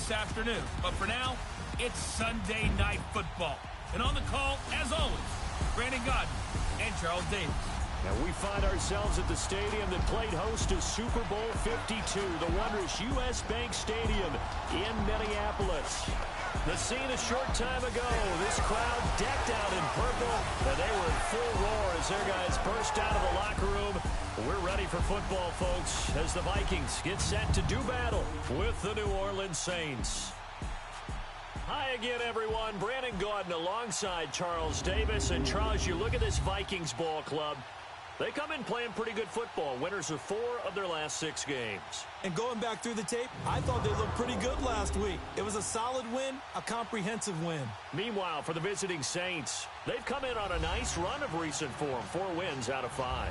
this afternoon. But for now, it's Sunday Night Football. And on the call, as always, Brandon Gaudin and Charles Davis. And we find ourselves at the stadium that played host to Super Bowl 52, the wondrous U.S. Bank Stadium in Minneapolis. The scene a short time ago, this crowd decked out in purple, and they were in full roar as their guys burst out of the locker room. We're ready for football, folks, as the Vikings get set to do battle with the New Orleans Saints. Hi again, everyone. Brandon Gaudin alongside Charles Davis. And Charles, you look at this Vikings ball club. They come in playing pretty good football. Winners of 4 of their last 6 games. And going back through the tape, I thought they looked pretty good last week. It was a solid win, a comprehensive win. Meanwhile, for the visiting Saints, they've come in on a nice run of recent form. 4 wins out of 5.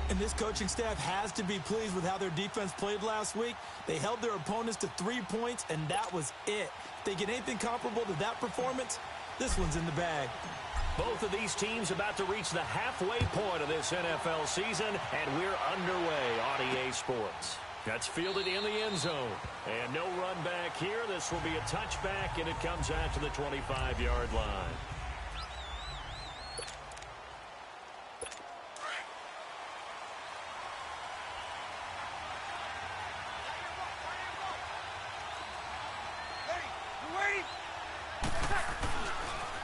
And this coaching staff has to be pleased with how their defense played last week. They held their opponents to 3 points, and that was it. If they get anything comparable to that performance, this one's in the bag. Both of these teams about to reach the halfway point of this NFL season, and we're underway on EA Sports. That's fielded in the end zone. And no run back here. This will be a touchback, and it comes out to the 25-yard line.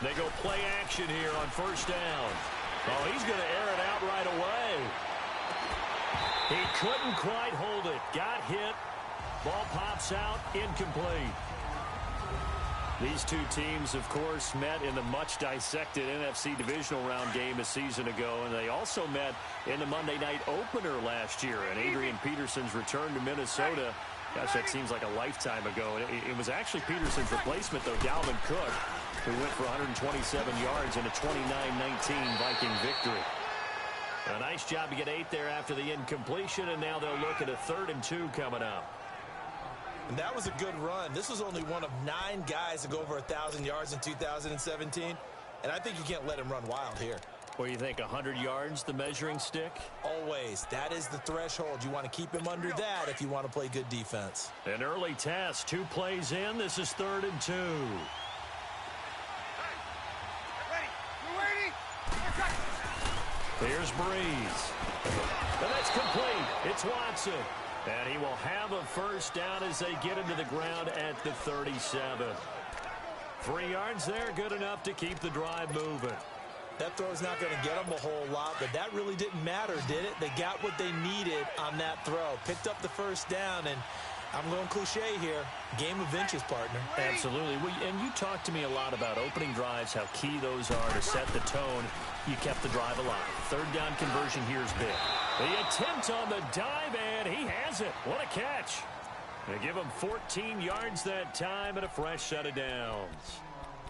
They go play action here on first down. Oh, he's going to air it out right away. He couldn't quite hold it. Got hit. Ball pops out. Incomplete. These two teams, of course, met in the much-dissected NFC Divisional Round game a season ago, and they also met in the Monday night opener last year. And Adrian Peterson's return to Minnesota, gosh, that seems like a lifetime ago. It was actually Peterson's replacement, though, Dalvin Cook, who went for 127 yards in a 29-19 Viking victory. A nice job to get 8 there after the incompletion, and now they'll look at a 3rd and 2 coming up. And that was a good run. This was only one of 9 guys to go over 1,000 yards in 2017, and I think you can't let him run wild here. What do you think, 100 yards, the measuring stick? Always. That is the threshold. You want to keep him under that if you want to play good defense. An early test. 2 plays in. This is 3rd and 2. Here's Breeze. And that's complete. It's Watson. And he will have a first down as they get into the ground at the 37. 3 yards there, good enough to keep the drive moving. That throw's not going to get them a whole lot, but that really didn't matter, did it? They got what they needed on that throw. Picked up the first down, and I'm going cliche here. Game of inches, partner. Absolutely. And you talked to me a lot about opening drives, how key those are to set the tone. You kept the drive alive. 3rd down conversion here is big. The attempt on the dive, and he has it. What a catch. They give him 14 yards that time and a fresh set of downs.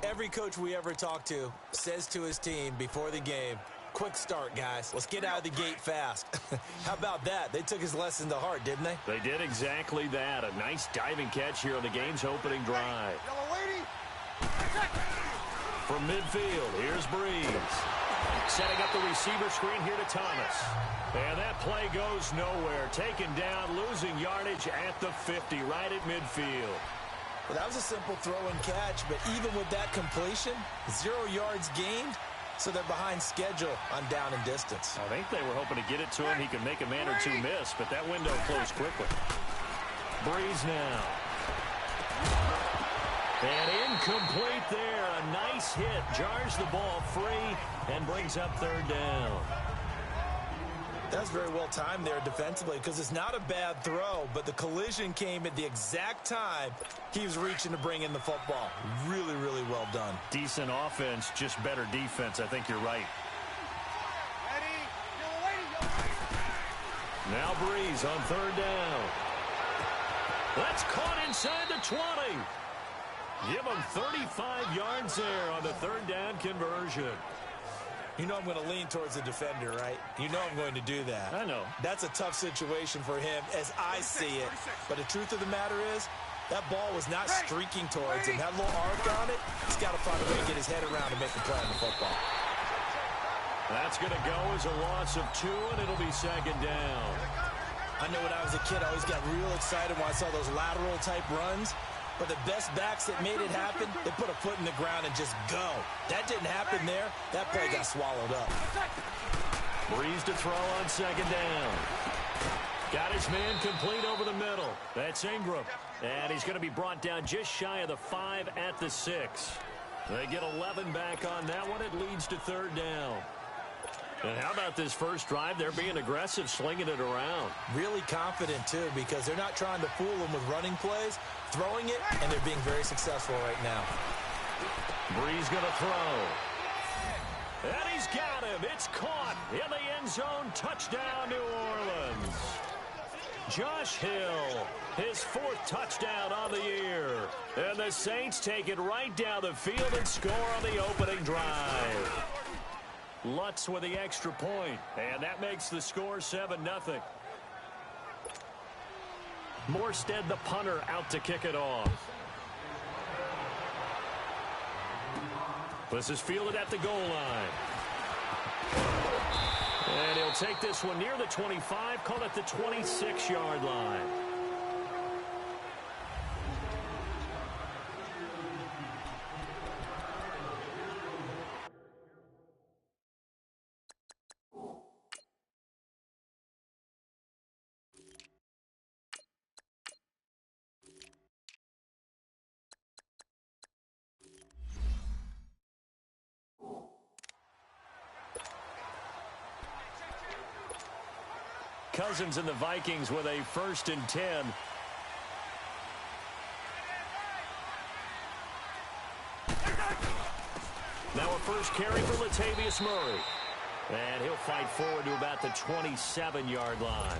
Every coach we ever talk to says to his team before the game, quick start, guys. Let's get out of the gate fast. How about that? They took his lesson to heart, didn't they? They did exactly that. A nice diving catch here on the game's opening drive. From midfield, here's Breeze. Setting up the receiver screen here to Thomas. And that play goes nowhere. Taken down, losing yardage at the 50, right at midfield. Well, that was a simple throw and catch, but even with that completion, 0 yards gained, so they're behind schedule on down and distance. I think they were hoping to get it to him. He could make a man or 2 miss, but that window closed quickly. Breeze now. And incomplete there. A nice hit. Jars the ball free and brings up 3rd down. That's very well timed there defensively because it's not a bad throw, but the collision came at the exact time he was reaching to bring in the football. Really, really well done. Decent offense, just better defense. I think you're right. Now Breeze on 3rd down. That's caught inside the 20. Give him 35 yards there on the 3rd down conversion. You know I'm going to lean towards the defender, right? You know I'm going to do that. I know. That's a tough situation for him as I see it. But the truth of the matter is, that ball was not streaking towards him. That little arc on it, he's got to find a way to get his head around and make the play on the football. That's going to go as a loss of 2, and it'll be 2nd down. I know when I was a kid, I always got real excited when I saw those lateral-type runs. But the best backs that made it happen, they put a foot in the ground and just go. That didn't happen there. That play got swallowed up. Breeze to throw on second down. Got his man complete over the middle. That's Ingram. And he's going to be brought down just shy of the 5 at the 6. They get 11 back on that one. It leads to third down. And how about this first drive? They're being aggressive, slinging it around. Really confident, too, because they're not trying to fool them with running plays, throwing it, and they're being very successful right now. Breeze going to throw. And he's got him. It's caught in the end zone. Touchdown, New Orleans. Josh Hill, his 4th touchdown on the year. And the Saints take it right down the field and score on the opening drive. Lutz with the extra point, and that makes the score 7-0. Morstead, the punter, out to kick it off. This is fielded at the goal line. And he'll take this one near the 25, call it the 26-yard line. Cousins and the Vikings with a 1st and 10. Now a first carry for Latavius Murray. And he'll fight forward to about the 27-yard line.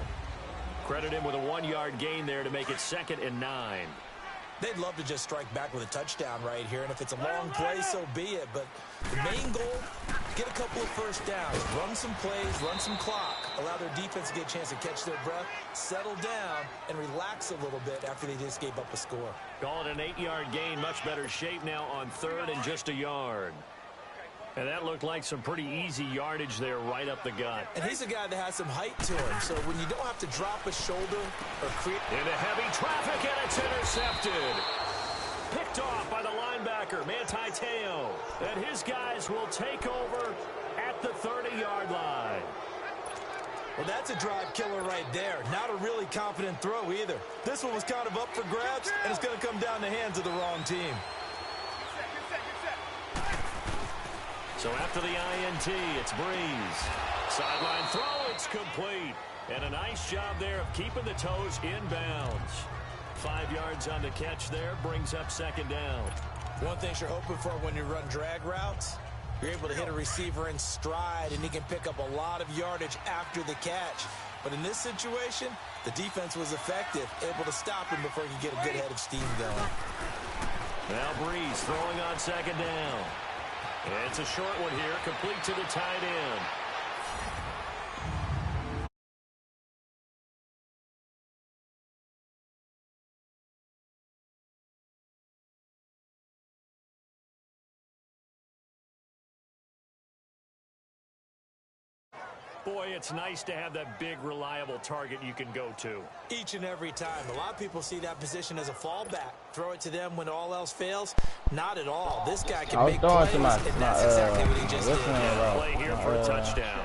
Credit him with a 1-yard gain there to make it 2nd and 9. They'd love to just strike back with a touchdown right here, and if it's a long play, so be it. But the main goal, get a couple of first downs, run some plays, run some clock, allow their defense to get a chance to catch their breath, settle down, and relax a little bit after they just gave up a score. Call it an 8-yard gain, much better shape now on 3rd and just a yard. And that looked like some pretty easy yardage there right up the gut. And he's a guy that has some height to him, so when you don't have to drop a shoulder or create... Into heavy traffic, and it's intercepted. Picked off by the linebacker, Manti Te'o. And his guys will take over at the 30-yard line. Well, that's a drive killer right there. Not a really confident throw either. This one was kind of up for grabs, and it's going to come down the hands of the wrong team. So after the INT, it's Breeze. Sideline throw, it's complete. And a nice job there of keeping the toes inbounds. 5 yards on the catch there, brings up 2nd down. One thing you're hoping for when you run drag routes, you're able to hit a receiver in stride, and he can pick up a lot of yardage after the catch. But in this situation, the defense was effective, able to stop him before he could get a good head of steam going. Now Breeze throwing on 2nd down. It's a short one here, complete to the tight end. Boy, it's nice to have that big, reliable target you can go to. Each and every time. A lot of people see that position as a fallback. Throw it to them when all else fails. Not at all. This guy can make plays, and that's exactly what he just did. Yeah, play here for a touchdown.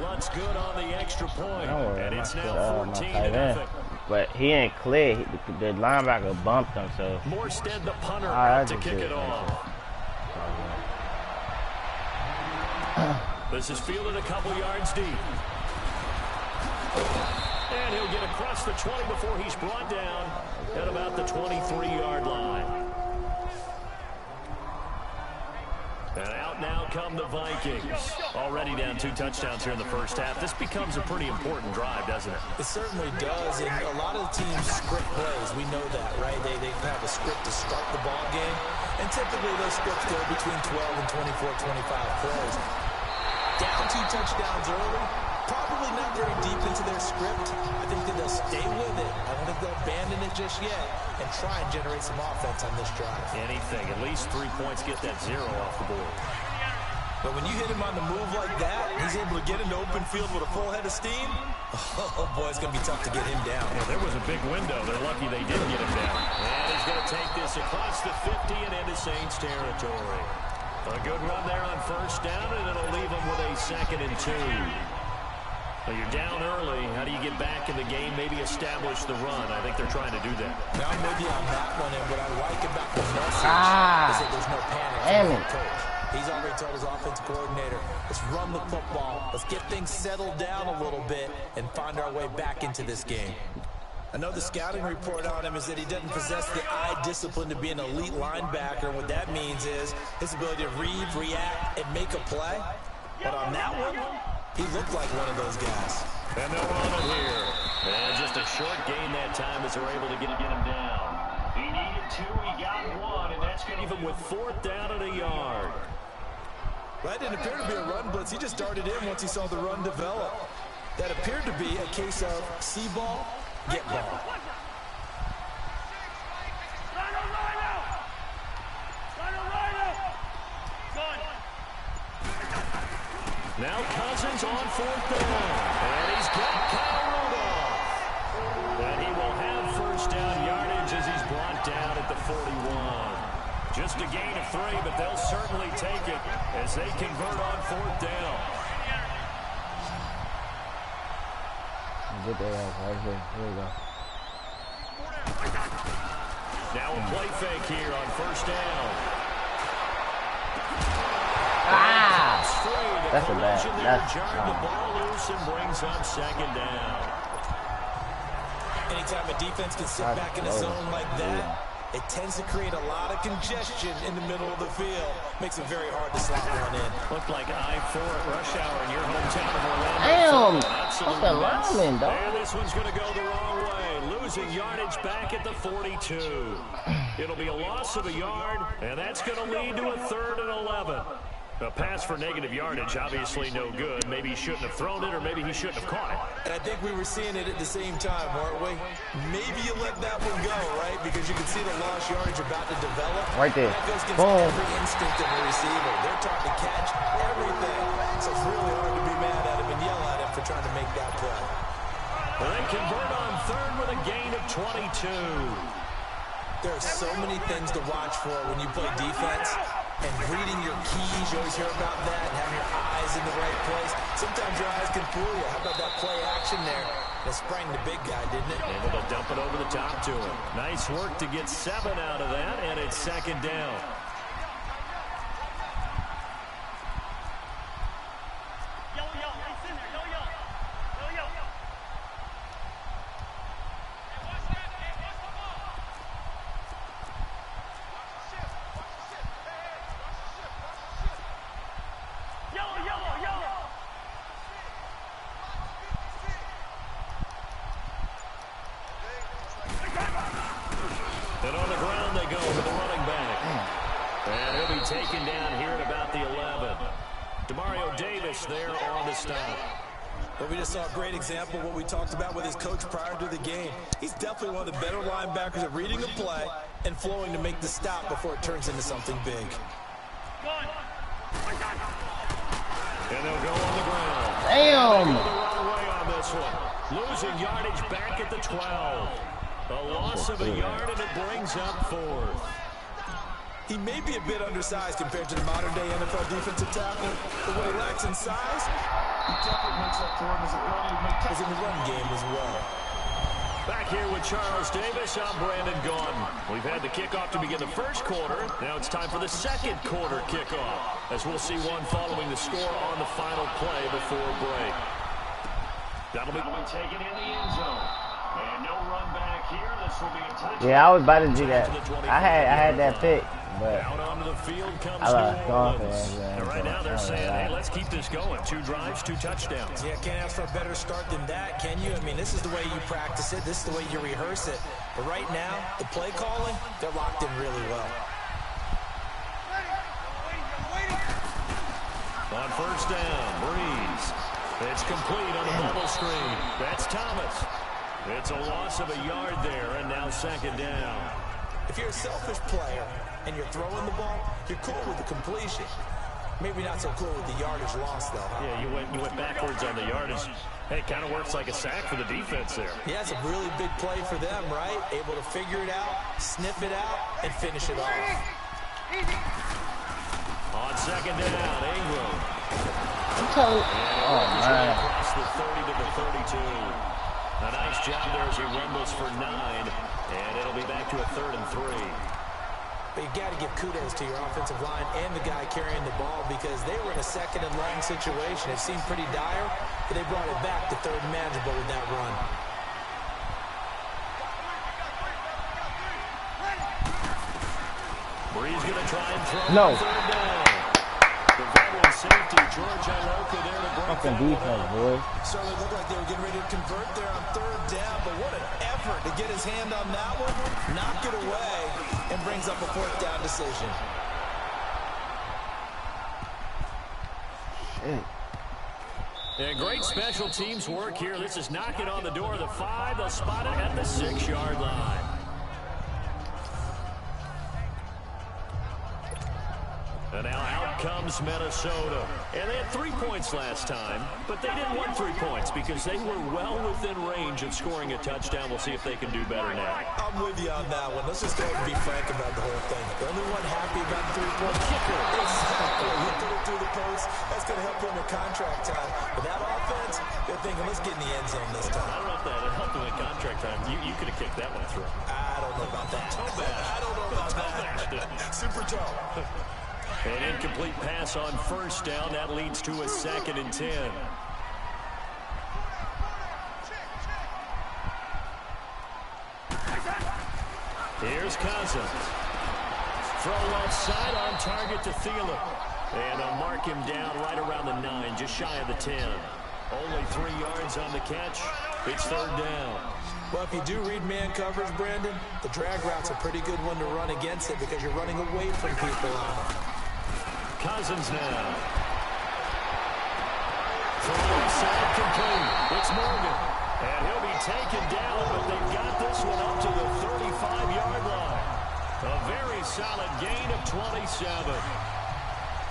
Lutz good on the extra point, and it's now 14-0. But he ain't clear. The linebacker bumped him, so. Morstead, the punter, out to kick it off. This is fielded a couple yards deep. And he'll get across the 20 before he's brought down at about the 23-yard line. And out now come the Vikings. Already down 2 touchdowns here in the first half. This becomes a pretty important drive, doesn't it? It certainly does. And a lot of the teams script plays. We know that, right? They have a script to start the ball game. And typically those scripts go between 12 and 24, 25 plays. Down 2 touchdowns early, probably not very deep into their script. I think that they'll stay with it. I don't think they'll abandon it just yet and try and generate some offense on this drive. Anything. At least 3 points, get that 0 off the board. But when you hit him on the move like that, he's able to get into open field with a full head of steam. Oh, boy, it's going to be tough to get him down. Yeah, there was a big window. They're lucky they did get him down. And he's going to take this across the 50 and into Saints territory. A good run there on first down, and it'll leave him with a 2nd and 2. Well, you're down early. How do you get back in the game, maybe establish the run? I think they're trying to do that. Now, I'm with you on that one, and what I like about the message is that there's no panic from the coach. He's already told his offensive coordinator, let's run the football, let's get things settled down a little bit, and find our way back into this game. Another scouting report on him is that he doesn't possess the eye discipline to be an elite linebacker. And what that means is his ability to read, react, and make a play. But on that one, he looked like one of those guys. And they'll run it here. And just a short gain that time as they're able to get him down. He needed 2, he got 1, and that's going to leave him with 4th down and a yard. Well, that didn't appear to be a run blitz. He just darted in once he saw the run develop. That appeared to be a case of see ball, get ball. Now Cousins on 4th down. And he's got Kyle Rudolph. And he will have first down yardage as he's brought down at the 41. Just a gain of 3, but they'll certainly take it as they convert on 4th down. Good day, right here. Here we go. Now a play fake here on first down. That's a bad. That's the ball loose and brings up 2nd down. Anytime a defense can sit back in a zone like that, it tends to create a lot of congestion in the middle of the field. Makes it very hard to slot one in. Looked like I-4 at rush hour in your hometown of Orlando. Damn! Fucking lineman, dog. And this one's going to go the wrong way. Losing yardage back at the 42. It'll be a loss of a yard, and that's going to lead to a 3rd and 11. A pass for negative yardage, obviously no good. Maybe he shouldn't have thrown it, or maybe he shouldn't have caught it. And I think we were seeing it at the same time, weren't we? Maybe you let that one go, right? Because you can see the lost yardage about to develop. Right there. That goes against every instinct of a receiver. They're taught to catch everything. So it's really hard to be mad at him and yell at him for trying to make that play. Well, they convert on 3rd with a gain of 22. There are so many things to watch for when you play defense. And reading your keys, you always hear about that, and having your eyes in the right place. Sometimes your eyes can fool you. How about that play action there? That sprang the big guy, didn't it? Able to dump it over the top to him. Nice work to get 7 out of that, and it's 2nd down. And on the ground they go with the running back. And he'll be taken down here at about the 11. Demario Davis there on the stop. Well, we just saw a great example of what we talked about with his coach prior to the game. He's definitely one of the better linebackers at reading the play and flowing to make the stop before it turns into something big. And they'll go on the ground. Damn! They'll go the wrong way on this one. Losing yardage back at the 12. A loss of a yard, and it brings up 4th. He may be a bit undersized compared to the modern-day NFL defensive tackle, but what he lacks in size, he definitely makes up for him as ability to make plays in the run game as well. Back here with Charles Davis, I'm Brandon Gaudin. We've had the kickoff to begin the first quarter. Now it's time for the second quarter kickoff, as we'll see one following the score on the final play before break. That'll be taken in the end zone. And no run back here. This will be a touchdown. Yeah, I was about to do that. I had that pick, but out onto the field comes I New Orleans. and right now they're saying, hey, let's keep this going. 2 drives, 2 touchdowns. Yeah, can't ask for a better start than that, can you? I mean, this is the way you practice it. This is the way you rehearse it. But right now, the play calling, they're locked in really well. On first down, Breeze. It's complete on the bubble screen. That's Thomas. It's a loss of a yard there, and now 2nd down. If you're a selfish player and you're throwing the ball, you're cool with the completion. Maybe not so cool with the yardage loss, though. Huh? Yeah, you went backwards on the yardage. Hey, it kind of works like a sack for the defense there. Yeah, it's a really big play for them, right? Able to figure it out, sniff it out, and finish it off. On second down, Ingram. Oh, man. Across the 30 to the 32. A nice job there as he rumbles for 9, and it'll be back to a 3rd and 3. But you got to give kudos to your offensive line and the guy carrying the ball because they were in a 2nd and long situation. It seemed pretty dire, but they brought it back to 3rd and manageable with that run. Bree's going to try and throw No. 3rd down. The veteran safety, George Iloka, there to break Fucking that one defense, up. boy. Certainly looked like they were getting ready to convert there on 3rd down, but what an effort to get his hand on that one, knock it away, and brings up a 4th down decision. Shit. Yeah, great special teams work here. This is knocking on the door of the 5. They'll spot it at the 6-yard line. And now out comes Minnesota. And they had 3 points last time, but they didn't want 3 points because they were well within range of scoring a touchdown. We'll see if they can do better now. I'm with you on that one. Let's just go and be frank about the whole thing. The only one happy about the 3-point kicker. Exactly. He put it through the post. That's going to help him in contract time. But that offense, they're thinking, let's get in the end zone this time. I don't know if that helped him in contract time. You could have kicked that one through. I don't know about that. I don't know about that. Super toe. An incomplete pass on 1st down. That leads to a 2nd and 10. Here's Cousins. Throw left side on target to Thielen. And they'll mark him down right around the 9, just shy of the 10. Only 3 yards on the catch. It's 3rd down. Well, if you do read man coverage, Brandon, the drag route's a pretty good one to run against it because you're running away from people on it. Cousins now. From the side complete. It's Morgan. And he'll be taken down, but they've got this one up to the 35-yard line. A very solid gain of 27.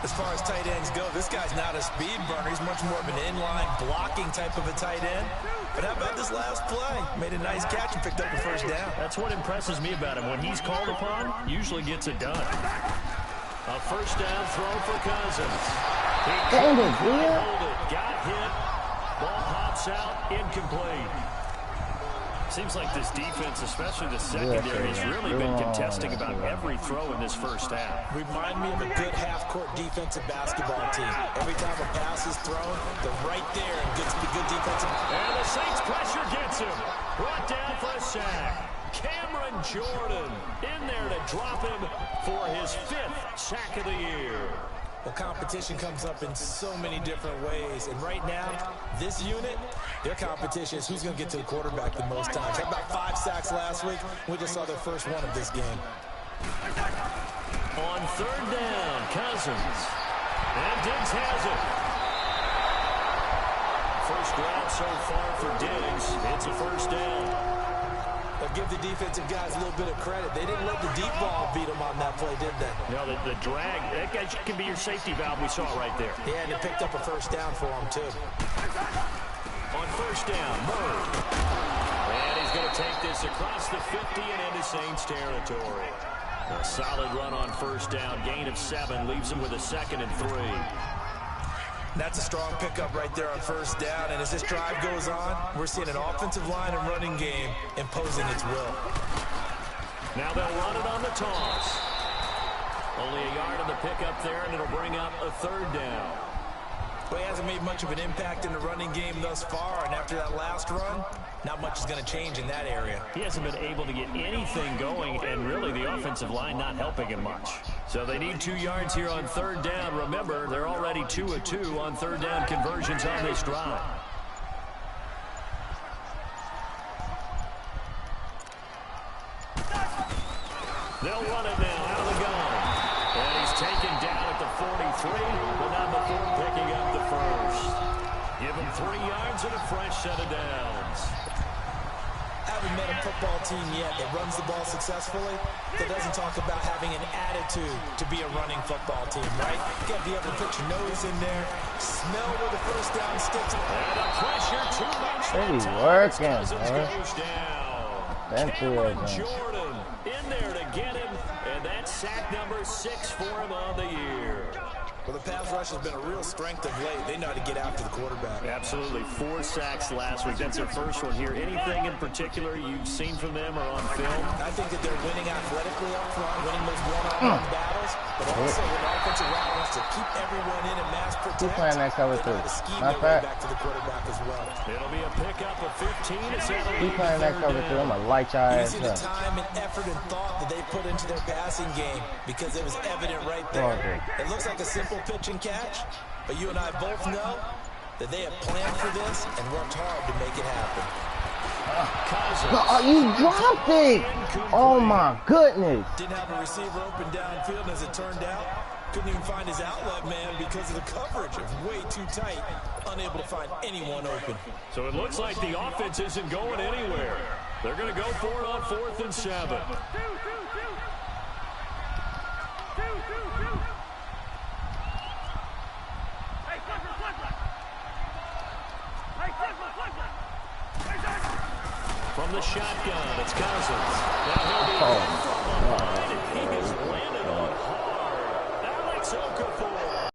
As far as tight ends go, this guy's not a speed burner. He's much more of an inline blocking type of a tight end. But how about this last play? Made a nice catch and picked up a 1st down. That's what impresses me about him. When he's called upon, usually gets it done. A 1st down throw for Cousins. He couldn't quite hold it. Got hit. Ball pops out. Incomplete. Seems like this defense, especially the secondary, has really been contesting about every throw in this 1st half. Remind me of a good half-court defensive basketball team. Every time a pass is thrown, they're right there and good defensive. And the Saints pressure gets him. Brought down for a sack. Cameron Jordan in there to drop him for his 5th sack of the year. Well, competition comes up in so many different ways. And right now, this unit, their competition is who's going to get to the quarterback the most times. Had about 5 sacks last week. We just saw their first one of this game. On 3rd down, Cousins. And Diggs has it. First grab so far for Diggs. It's a 1st down. But give the defensive guys a little bit of credit. They didn't let the deep ball beat them on that play, did they? No, the drag, that guy can be your safety valve. We saw it right there. Yeah, and it picked up a 1st down for him, too. On 1st down, Murray. And he's going to take this across the 50 and into Saints territory. A solid run on 1st down. Gain of 7 leaves him with a 2nd and 3. That's a strong pickup right there on 1st down. And as this drive goes on, we're seeing an offensive line and running game imposing its will. Now they'll run it on the toss. Only a yard on the pickup there, and it'll bring up a 3rd down. But he hasn't made much of an impact in the running game thus far. And after that last run, not much is going to change in that area. He hasn't been able to get anything going, and really the offensive line not helping him much. So they need 2 yards here on 3rd down. Remember, they're already 2 of 2 on 3rd down conversions on this drive. They'll run it now out of the gun. And he's taken down at the 43, but not before picking up the 1st. Give him 3 yards and a fresh set of downs. haven't met a football team yet that runs the ball successfully that doesn't talk about having an attitude to be a running football team, right? You got to be able to put your nose in there, smell where the first down sticks. And the pressure too much. They be working, bro. Goes down. Cameron Jordan in there to get him, and that's sack number 6 for him on the year. Well, the pass rush has been a real strength of late. They know how to get after the quarterback. Absolutely. 4 sacks last week. That's their first one here. Anything in particular you've seen from them or on film? I think that they're winning athletically up front, winning those one-on-one battles, but also with offensive line wants to keep everyone in and mass protect. Who's playing that cover They know too? how to scheme Not their way that. back to the quarterback as well. It'll be a pickup of 15. He playing that cover too. I'm gonna light your You ass see the up. time and effort and thought that they put into their passing game because it was evident right there. Okay. It looks like a simple pitch and catch, but you and I both know that they have planned for this and worked hard to make it happen. Oh, you dropped it! Oh my goodness! Didn't have a receiver open downfield, and as it turned out, couldn't even find his outlet man because of the coverage. It was way too tight, unable to find anyone open. So it looks like the offense isn't going anywhere. They're going to go for it on 4th and 7. From the shotgun, it's Cousins. Now he'll be he has landed on hard. Alex Okafor.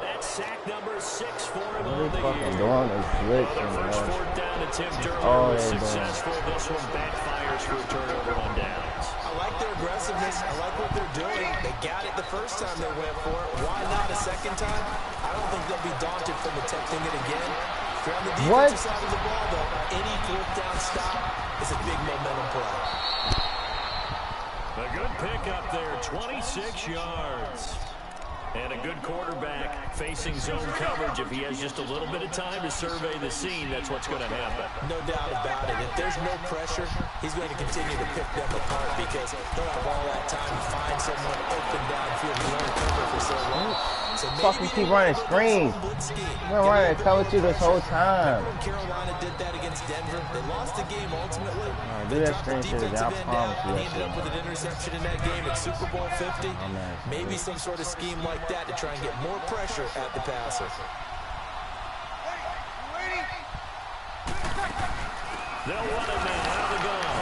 That's sack number 6 for him What on are the they fucking year. doing? They The blitzing, first bro. 4th down attempt earlier Oh, was they're doing. successful. This one backfires for a turnover on downs. I like their aggressiveness. I like what they're doing. They got it the first time they went for it. Why not a second time? I don't think they'll be daunted from attempting it again. If you're on the What? defensive side of the ball, though, any 4th down stop is a big momentum play. A good pickup there, 26 yards. And a good quarterback facing zone coverage. If he has just a little bit of time to survey the scene, that's what's going to happen. No doubt about it. If there's no pressure, he's going to continue to pick them apart because he'll have all that time to find someone open downfield. He's only covered for so long. So Fucking keep running screens. We're running cover two this whole time. When Carolina did that against Denver, they lost the game ultimately. Do They that dropped the screen shit again. I defensive end promise out, you and that he ended up shit. with an interception in that game at Super Bowl 50. man. Maybe some sort of scheme like that to try and get more pressure at the passer. They'll run it now out of the gun.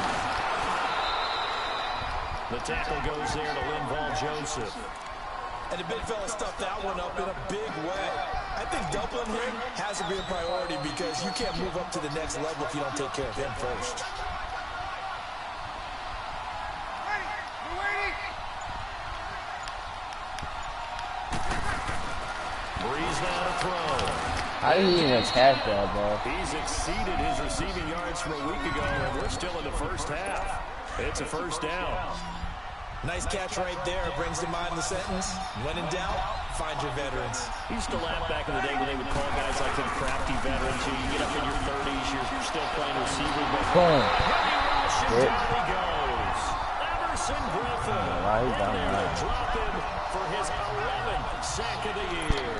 The tackle goes there to Linval Joseph. And the big fella stuffed that one up in a big way. I think doubling him has to be a priority because you can't move up to the next level if you don't take care of him first. Breeze now to throw. How did he even catch that, bro? He's exceeded his receiving yards from a week ago, and we're still in the first half. It's a first down. Nice catch right there. Brings to mind the sentence, when in doubt, find your veterans. He used to laugh back in the day when they would call guys like them crafty veterans. You get up in your 30s, you're still playing receiver. But Boom. heavy rush, and Hit. down he goes. Emerson Griffin. Why he down And there? they'll drop him for his 11th sack of the year.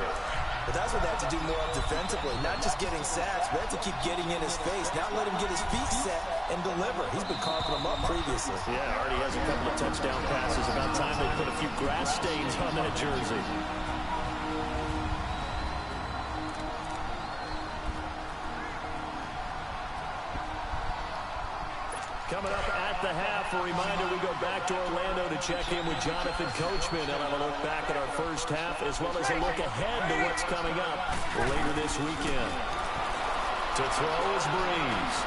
But that's what they have to do more of defensively. Not just getting sacks, but they have to keep getting in his face. Now let him get his feet set and deliver. He's been carving them up previously. Yeah, already has a couple of touchdown passes. About time they put a few grass stains on that jersey. Coming up at the half, a reminder, we go back to Orlando to check in with Jonathan Coachman. And have a look back at our first half, as well as a look ahead to what's coming up later this weekend. To throw is Breeze.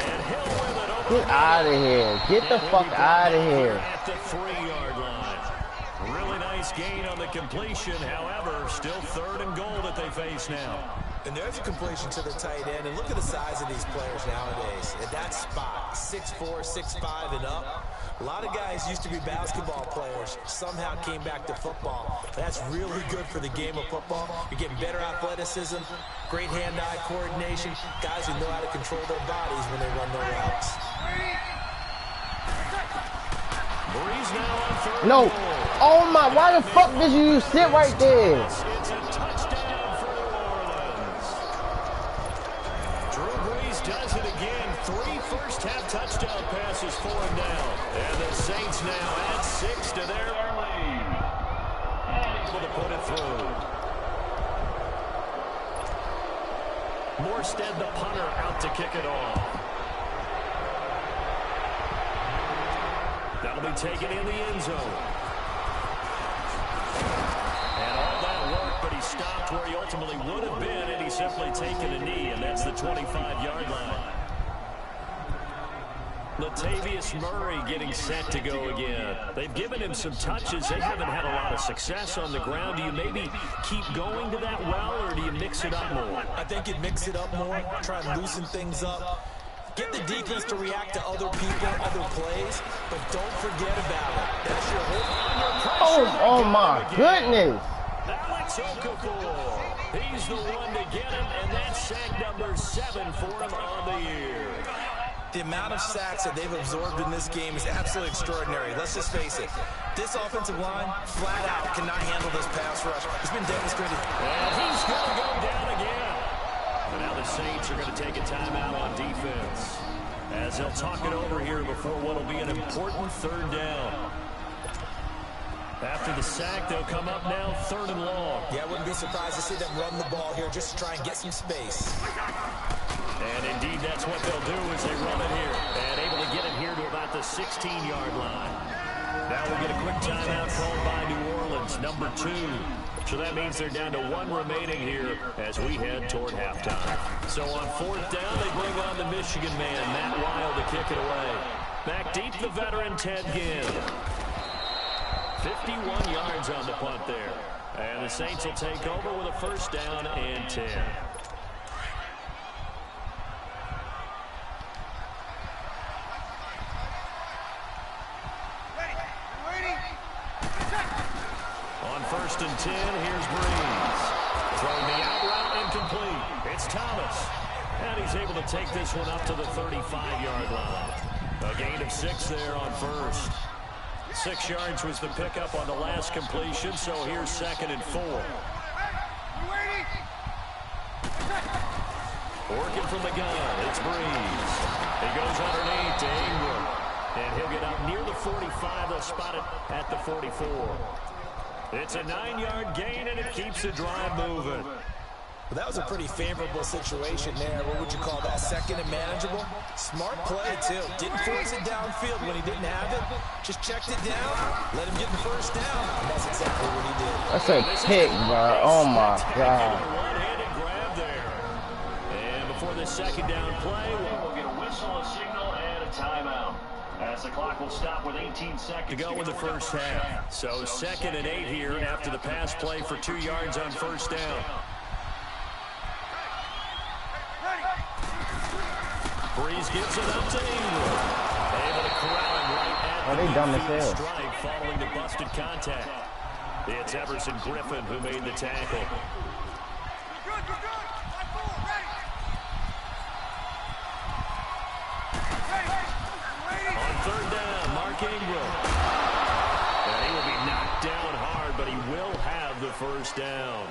And Hill with it over. Get out of here. Get the fuck out of here. At the 3-yard line. Really nice gain on the completion. However, still 3rd and goal that they face now. And there's a completion to the tight end. And look at the size of these players nowadays. At that spot, 6'4", 6'5", and up. A lot of guys used to be basketball players. Somehow came back to football. That's really good for the game of football. You're getting better athleticism, great hand-eye coordination, guys who know how to control their bodies when they run their routes. Breeze now on 3rd. No. Oh my, why the fuck did you sit right there? It's a touchdown for New Orleans. first half touchdown pass is 4th down. And the Saints now add 6 to their lead. Able to put it through. Morstead, the punter, out to kick it off. That'll be taken in the end zone. And all that work, but he stopped where he ultimately would have been, and he's simply taken a knee, and that's the 25-yard line. Latavius Murray getting set to go again. They've given him some touches. They haven't had a lot of success on the ground. Do you maybe keep going to that well, or do you mix it up more? I think you'd mix it up more, try and loosen things up. Get the defense to react to other people, other plays, but don't forget about it. That's your whole... Oh my goodness. Alex Okafor. He's the one to get him, and that's sack number 7 for him on the year. The amount of sacks that they've absorbed in this game is absolutely extraordinary. Let's just face it. This offensive line, flat out, cannot handle this pass rush. It's been demonstrated. And he's going to go down again. And now the Saints are going to take a timeout on defense, as they'll talk it over here before what will be an important 3rd down. After the sack, they'll come up now 3rd and long. Yeah, I wouldn't be surprised to see them run the ball here just to try and get some space. And indeed, that's what they'll do as they run it here. And able to get it here to about the 16-yard line. Now we'll get a quick timeout called by New Orleans, number 2. So that means they're down to 1 remaining here as we head toward halftime. So on 4th down, they bring on the Michigan man, Matt Wild, to kick it away. Back deep, the veteran Ted Ginn. 51 yards on the punt there. And the Saints will take over with a 1st down and 10. On 1st and 10, here's Breeze. Throwing the out route incomplete. It's Thomas. And he's able to take this one up to the 35-yard line. A gain of 6 there on 1st. 6 yards was the pickup on the last completion, so here's 2nd and 4. Working from the gun, it's Breeze. He goes underneath to Ingram. And he'll get up near the 45. They'll spot it at the 44. It's a 9-yard gain, and it keeps the drive moving. Well, that was a pretty favorable situation there. What would you call that? 2nd and manageable? Smart play, too. Didn't force it downfield when he didn't have it. Just checked it down, let him get the 1st down, and that's exactly what he did. That's a pick, bro. Oh, my God. One-handed grab there. And before this 2nd down play, we'll get a whistle, a signal, and a timeout. As the clock will stop with 18 seconds to go in the 1st half. So 2nd and 8 here after the pass play for 2 yards on 1st down. Breeze gives it up to Ingram. Able to corral him right at the midfield strike following the busted contact. It's Everson Griffin who made the tackle. On 3rd down, Mark Ingram. And he will be knocked down hard, but he will have the 1st down.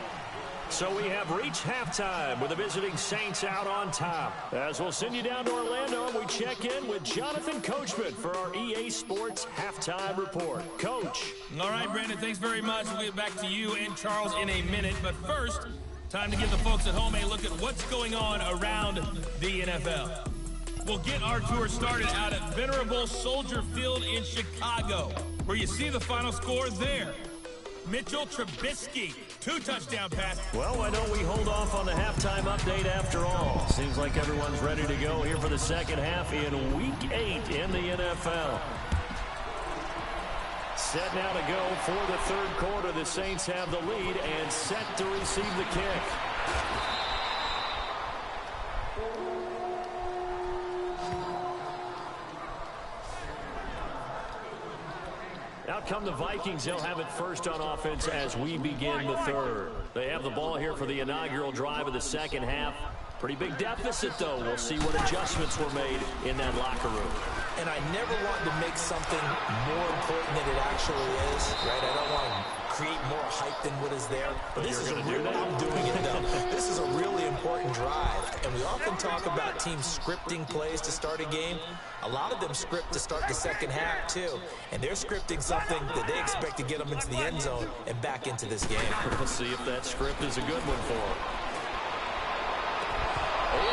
So we have reached halftime with the visiting Saints out on top. As we'll send you down to Orlando, and we check in with Jonathan Coachman for our EA Sports Halftime Report. Coach. All right, Brandon, thanks very much. We'll get back to you and Charles in a minute. But first, time to give the folks at home a look at what's going on around the NFL. We'll get our tour started out at venerable Soldier Field in Chicago, where you see the final score there. Mitchell Trubisky, 2 touchdown passes. Well, why don't we hold off on the halftime update after all? Seems like everyone's ready to go here for the 2nd half in Week 8 in the NFL. Set now to go for the 3rd quarter. The Saints have the lead and set to receive the kick. Out come the Vikings. They'll have it first on offense as we begin the 3rd. They have the ball here for the inaugural drive of the 2nd half. Pretty big deficit, though. We'll see what adjustments were made in that locker room. And I never want to make something more important than it actually is, right? I don't want to create more hype than what is there. But this is I'm doing it, though. This is a really important drive. And we often talk about teams scripting plays to start a game. A lot of them script to start the second half, too. And they're scripting something that they expect to get them into the end zone and back into this game. Let's see if that script is a good one for them.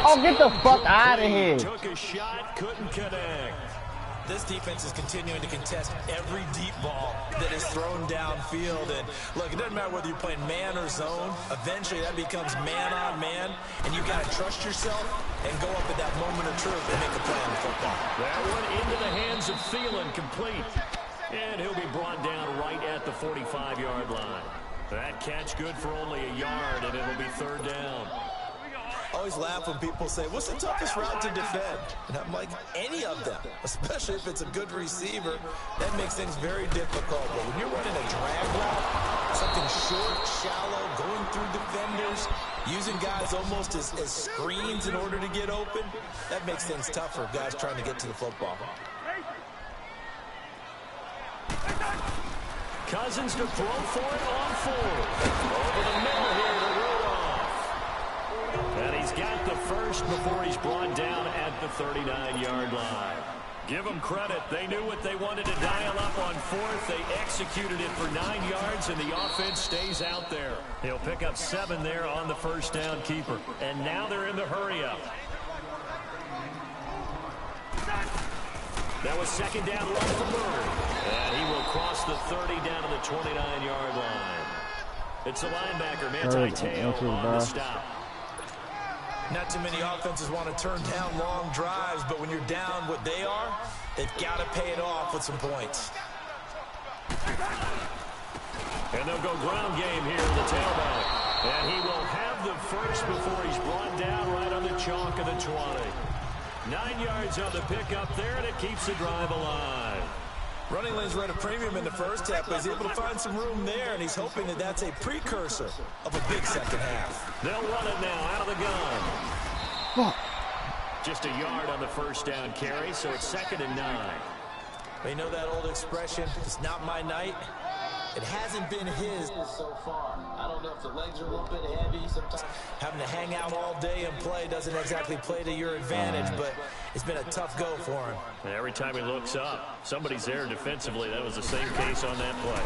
Oh, get the fuck out of here. Took a shot, couldn't connect. This defense is continuing to contest every deep ball that is thrown downfield. And look, it doesn't matter whether you're playing man or zone. Eventually, that becomes man on man, and you got to trust yourself and go up at that moment of truth and make a play on the football. That one into the hands of Thielen, complete. And he'll be brought down right at the 45-yard line. That catch good for only a yard, and it'll be third down. I always laugh when people say, what's the toughest route to defend? And I'm like, any of them, especially if it's a good receiver. That makes things very difficult. But when you're running a drag route, something short, shallow, going through defenders, using guys almost as screens in order to get open, that makes things tougher, guys trying to get to the football. Cousins to throw for it on fourth. Over the middle here to Rudolph. And he's got the first before he's brought down at the 39-yard line. Give them credit. They knew what they wanted to dial up on fourth. They executed it for 9 yards, and the offense stays out there. He'll pick up 7 there on the first down keeper. And now they're in the hurry-up. That was second down run for Murray. And he will cross the 30 down to the 29-yard line. It's a linebacker, Manti Te'o, on the stop. Not too many offenses want to turn down long drives, but when you're down what they are, they've got to pay it off with some points. And they'll go ground game here in the tailback. And he will have the first before he's brought down right on the chalk of the 20. 9 yards on the pickup there, and it keeps the drive alive. Running lanes were at a premium in the first half, but he's able to find some room there, and he's hoping that that's a precursor of a big second half. They'll run it now out of the gun. Fuck. Just a yard on the first down carry, so it's 2nd and 9. They know that old expression, it's not my night. It hasn't been his so far. I don't know if the legs are a little bit heavy. Sometimes having to hang out all day and play doesn't exactly play to your advantage, but it's been a tough go for him. And every time he looks up, somebody's there defensively. That was the same case on that play.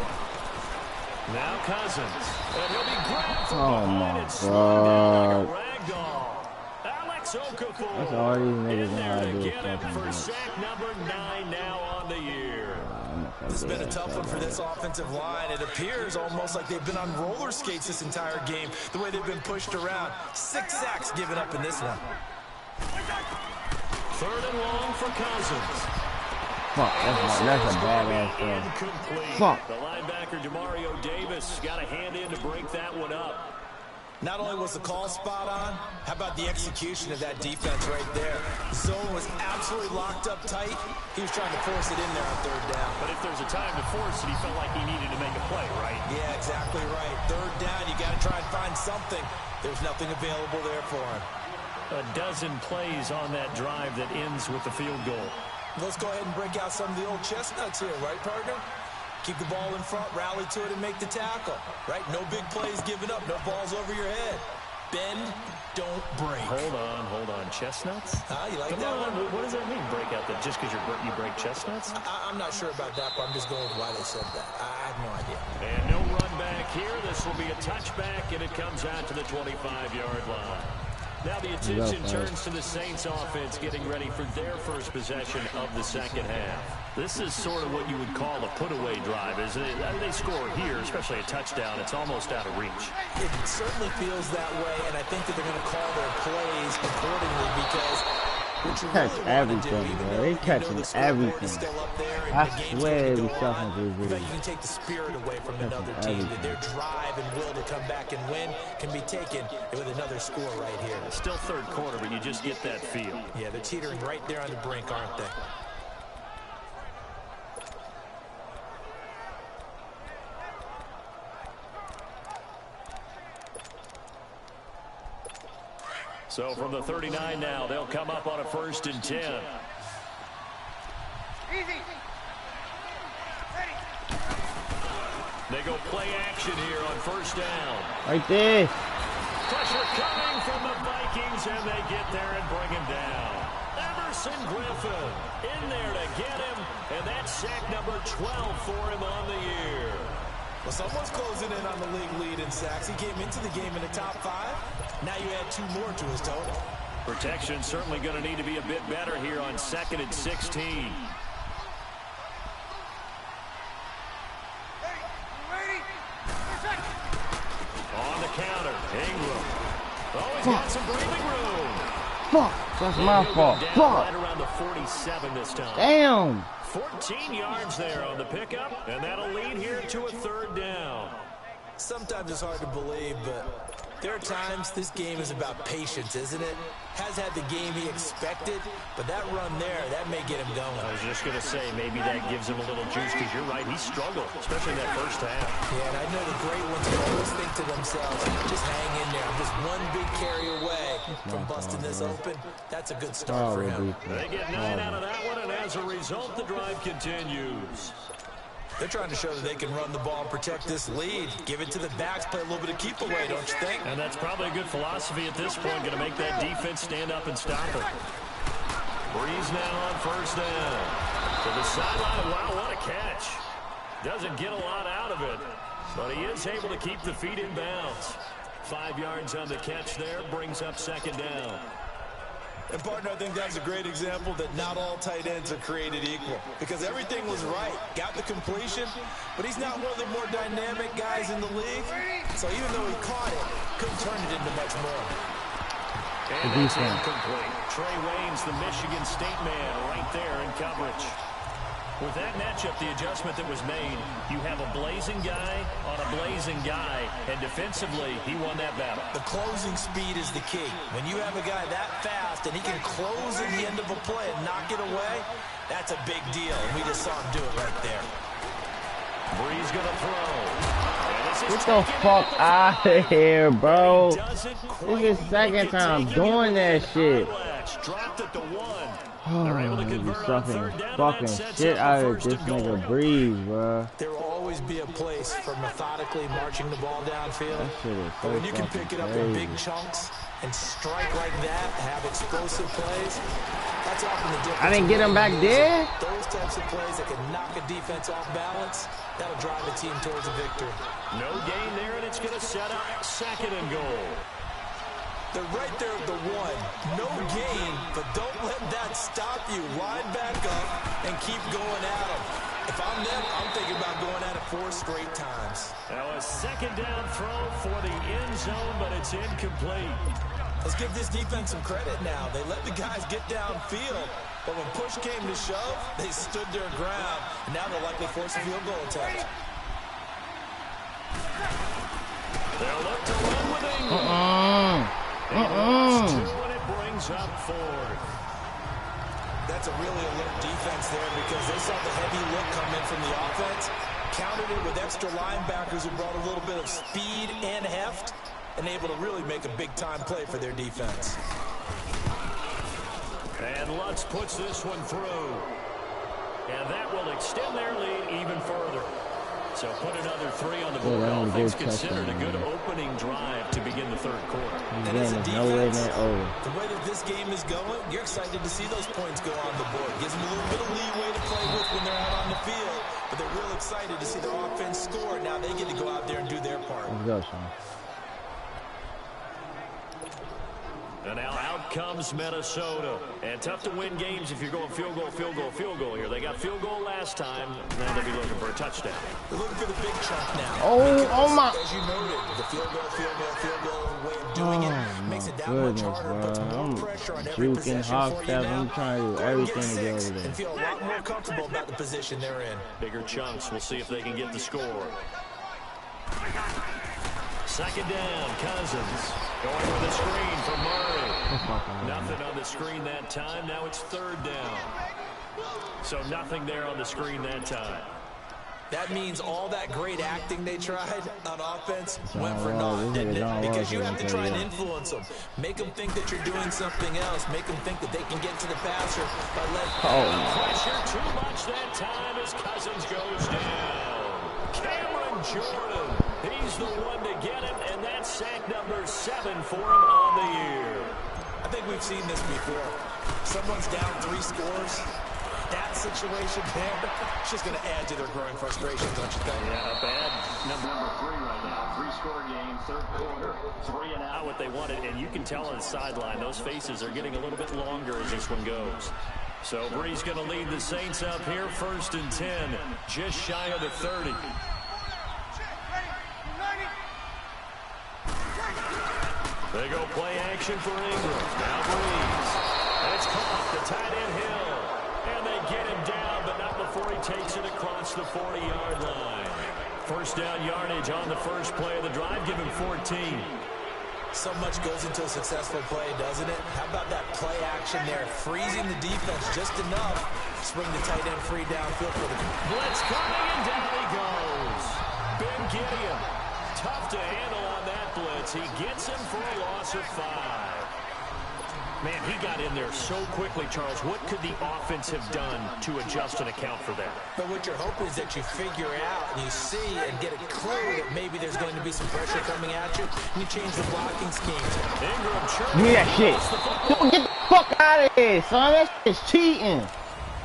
Now Cousins. And he'll be grabbed from behind and slung down like a ragdoll. Alex Okafor. That's all these in niggas know how there to to do get him for fucking sack number 9 now on the year. This has been a tough one for this offensive line. It appears almost like they've been on roller skates this entire game, the way they've been pushed around. 6 sacks given up in this one. 3rd and long for Cousins. Fuck, that's a badass throw. Incomplete. Fuck. The linebacker, Demario Davis, got a hand in to break that one up. Not only was the call spot on, how about the execution of that defense right there? Zone was absolutely locked up tight. He was trying to force it in there on 3rd down. But if there's a time to force it, he felt like he needed to make a play, right? Yeah, exactly right. 3rd down, you got to try and find something. There's nothing available there for him. A dozen plays on that drive that ends with the field goal. Let's go ahead and break out some of the old chestnuts here, right, partner? Keep the ball in front, rally to it, and make the tackle, right? No big plays given up, no balls over your head. Bend, don't break. Hold on. Chestnuts? You like Come that on. one? What does that mean, break out that just because you break chestnuts? I'm not sure about that, but I'm just going with why they said that. I have no idea. And no run back here. This will be a touchback, and it comes out to the 25-yard line. Now the attention turns to the Saints offense getting ready for their first possession of the second half. This is sort of what you would call a put-away drive, isn't it? I mean, they score here, especially a touchdown. It's almost out of reach. It certainly feels that way, and I think that they're going to call their plays accordingly because what you Catch really everything, bro. They catching everything. I swear we suffering through You video. can take the spirit away from another team. That their drive and will to come back and win can be taken with another score right here. It's still third quarter, but you just get that feel. Yeah, they're teetering right there on the brink, aren't they? So from the 39 now, they'll come up on a 1st and 10. Easy. Ready. They go play action here on first down. Right there. Pressure coming from the Vikings, and they get there and bring him down. Everson Griffin in there to get him, and that's sack number 12 for him on the year. Well, someone's closing in on the league lead in sacks. He came into the game in the top 5. Now you add 2 more to his total. Protection certainly going to need to be a bit better here on 2nd and 16. On the counter, Ingram. Oh, he's got some breathing room. Fuck. That's my fault. Down Fuck. right around the 47 this time. Damn. 14 yards there on the pickup, and that'll lead here to a 3rd down. Sometimes it's hard to believe, but there are times this game is about patience, isn't it? Has had the game he expected, but that run there, that may get him going. I was just going to say, maybe that gives him a little juice, because you're right, he struggled, especially in that first half. Yeah, and I know the great ones always think to themselves, just hang in there. I'm just one big carry away from busting this open. That's a good start for him. They get 9 out of that one, and as a result, the drive continues. They're trying to show that they can run the ball and protect this lead. Give it to the backs, play a little bit of keep away, don't you think? And that's probably a good philosophy at this point, going to make that defense stand up and stop it. Breeze now on first down. To the sideline. Wow, what a catch. Doesn't get a lot out of it, but he is able to keep the feet in bounds. 5 yards on the catch there, brings up 2nd down. And partner, I think that's a great example that not all tight ends are created equal. Because everything was right. Got the completion, but he's not one of the more dynamic guys in the league. So even though he caught it, couldn't turn it into much more. And it's incomplete. Trey Waynes, the Michigan State man, right there in coverage. With that matchup, the adjustment that was made, you have a blazing guy on a blazing guy, and defensively, he won that battle. The closing speed is the key. When you have a guy that fast and he can close in the end of a play and knock it away, that's a big deal. And we just saw him do it right there. Breeze gonna throw. Get the fuck out of here, bro. This is 2nd time doing that shit. Dropped at the 1. Oh, you fucking shit out of this nigga Breeze, bro. There will always be a place for methodically marching the ball downfield. But when you can pick it up in big chunks and strike like that, have explosive plays, that's often the difference. I didn't get him back there. Those types of plays that can knock a defense off balance, that'll drive a team towards a victory. No gain there, and it's going to set up 2nd and goal. They're right there at the 1. No gain, but don't let that stop you. Line back up and keep going at them. If I'm them, I'm thinking about going at it 4 straight times. Now a 2nd down throw for the end zone, but it's incomplete. Let's give this defense some credit now. They let the guys get downfield, but when push came to shove, they stood their ground, and now they'll likely force a field goal attempt. They'll look to run with Ingram. And it brings up 4th. That's a really alert defense there because they saw the heavy look come in from the offense, countered it with extra linebackers who brought a little bit of speed and heft, and able to really make a big-time play for their defense. And Lutz puts this one through. And that will extend their lead even further. So put another 3 on the board. All things considered, a good opening drive to begin the 3rd quarter. And as a defense, the way that this game is going, you're excited to see those points go on the board. Gives them a little bit of leeway to play with when they're out on the field. But they're real excited to see their offense score. Now they get to go out there and do their part. Let's go, Sean. And now out comes Minnesota. And tough to win games if you're going field goal, field goal, field goal here. They got field goal last time. Now they'll be looking for a touchdown. They're looking for the big chunk now. Oh my. As you noted, the field goal way of doing it makes it that much harder. Puts more pressure on every possession for you now. I'm trying to do everything to get over there. And feel a lot more comfortable about the position they're in. Bigger chunks. We'll see if they can get the score. 2nd down, Cousins. Going with a screen for Murray. Nothing on the screen that time. Now it's 3rd down. So nothing there on the screen that time. That means all that great acting they tried on offense went for naught, didn't it? Because you have to try and influence them. Make them think that you're doing something else. Make them think that they can get to the passer by letting pressure too much that time as Cousins goes down. Cameron Jordan. He's the one to get it, and that's sack number 7 for him on the year. I think we've seen this before. Someone's down 3 scores. That situation there, it's just going to add to their growing frustration, don't you think? Yeah, a bad number 3 right now. 3-score game, third quarter, 3 and out. What they wanted, and you can tell on the sideline, those faces are getting a little bit longer as this one goes. So Brees going to lead the Saints up here, 1st and 10, just shy of the 30. They go play action for Ingram. Now Brees. And it's caught. The tight end Hill. And they get him down, but not before he takes it across the 40-yard line. First down yardage on the first play of the drive. Give him 14. So much goes into a successful play, doesn't it? How about that play action there? Freezing the defense just enough. Swing the tight end free downfield for the blitz coming, and down he goes. Ben Gideon. Tough to handle on that blitz. He gets him for a loss of 5. Man, he got in there so quickly, Charles. What could the offense have done to adjust and account for that? But what you're hoping is that you figure out and you see and get a clue that maybe there's going to be some pressure coming at you, and you change the blocking schemes. Ingram, give me that shit. Dude, get the fuck out of here, son. That shit's cheating.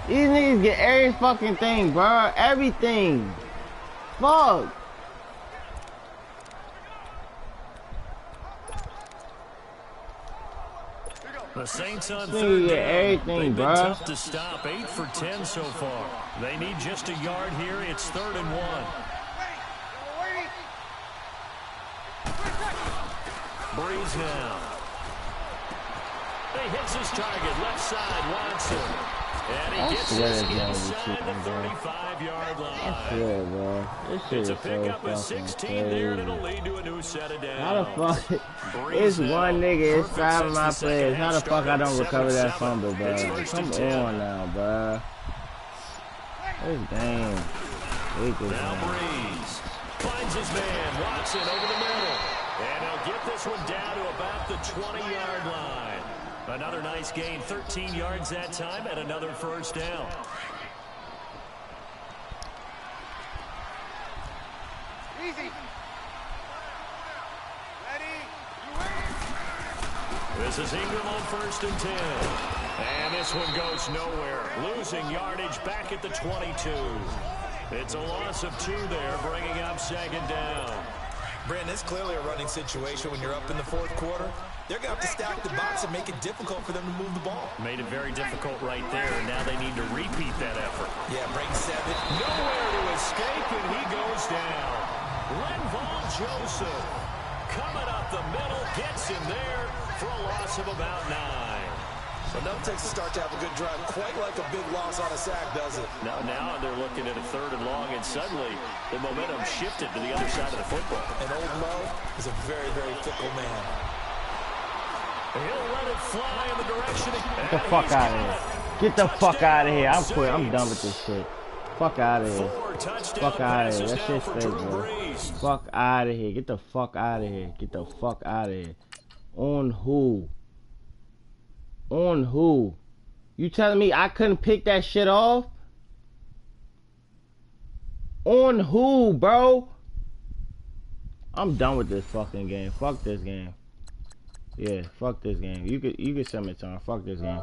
These niggas get every fucking thing, bro. Everything. Fuck. The Saints on third down. Everything, They've been bro. tough to stop. 8 for 10 so far. They need just a yard here. It's 3rd and 1. Brees now. He hits his target. Left side, Watson. And he gets this inside the 35-yard line. I swear, bro. This shit It's a is so pickup of fucking 16 crazy. there, and it'll lead to a new set of downs. How the fuck? It's one nigga inside of my players. How the fuck I don't recover that fumble, bro? Come on now, bro. This game. Now Brees finds his man, Watson, over the middle. And he'll get this one down to about the 20-yard line. Another nice gain, 13 yards that time, and another first down. Easy. Ready. This is Ingram on 1st and 10. And this one goes nowhere. Losing yardage back at the 22. It's a loss of 2 there, bringing up 2nd down. Brandon, it's clearly a running situation when you're up in the 4th quarter. They're going to have to stack the box and make it difficult for them to move the ball. Made it very difficult right there, and now they need to repeat that effort. Yeah, break 7. Nowhere to escape, and he goes down. Linval Joseph coming up the middle, gets him there for a loss of about 9. Enough takes to start to have a good drive. Quite like a big loss on a sack, does it? Now they're looking at a 3rd and long, and suddenly the momentum shifted to the other side of the football. And old Mo is a very, very fickle man. He'll let it fly in the direction. Get the fuck out of here. Get the fuck out of here. I'm quit. I'm done with this shit. Fuck out of here. Fuck out of here. That shit's fake, bro. Fuck out of here. Get the fuck out of here. Get the fuck out of here. On who? On who? You telling me I couldn't pick that shit off? On who, bro? I'm done with this fucking game. Fuck this game. Yeah, fuck this game. You could send me time. Fuck this game.